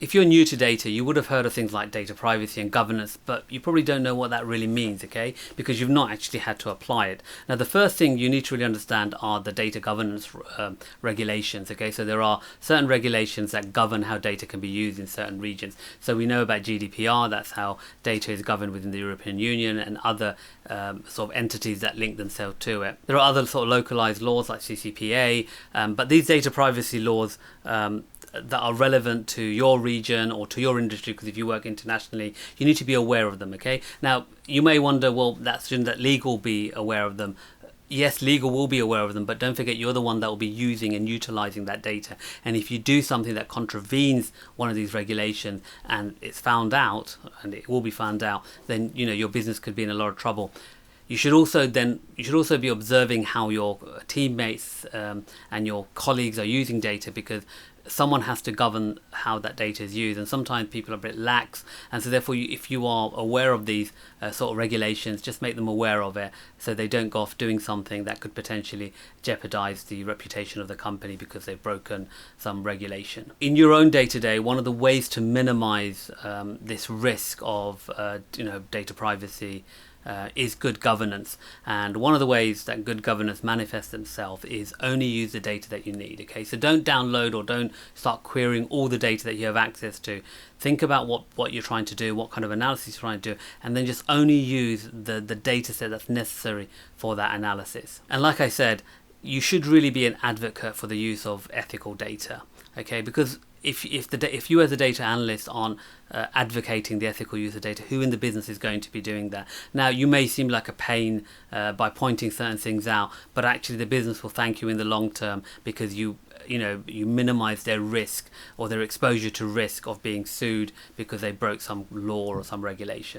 If you're new to data, you would have heard of things like data privacy and governance, but you probably don't know what that really means, okay? Because you've not actually had to apply it. Now, the first thing you need to really understand are the data governance regulations, okay? So there are certain regulations that govern how data can be used in certain regions. So we know about GDPR, that's how data is governed within the European Union and other sort of entities that link themselves to it. There are other sort of localized laws like CCPA, but these data privacy laws that are relevant to your region or to your industry, because if you work internationally, you need to be aware of them, okay? Now, you may wonder, well, shouldn't that legal be aware of them? Yes, legal will be aware of them, but don't forget you're the one that will be using and utilizing that data. And if you do something that contravenes one of these regulations and it's found out, and it will be found out, then your business could be in a lot of trouble. You should also be observing how your teammates and your colleagues are using data, because someone has to govern how that data is used, and sometimes people are a bit lax, and so therefore if you are aware of these sort of regulations, just make them aware of it so they don't go off doing something that could potentially jeopardize the reputation of the company because they've broken some regulation. In your own day-to-day, one of the ways to minimize this risk of data privacy is good governance, and one of the ways that good governance manifests itself is only use the data that you need. Okay, so don't download or don't start querying all the data that you have access to. Think about what you're trying to do, what kind of analysis you're trying to do, and then just only use the data set that's necessary for that analysis. And like I said, you should really be an advocate for the use of ethical data, okay? Because if you as a data analyst aren't advocating the ethical use of data, who in the business is going to be doing that? Now, you may seem like a pain by pointing certain things out, but actually the business will thank you in the long term, because you minimize their risk or their exposure to risk of being sued because they broke some law or some regulation.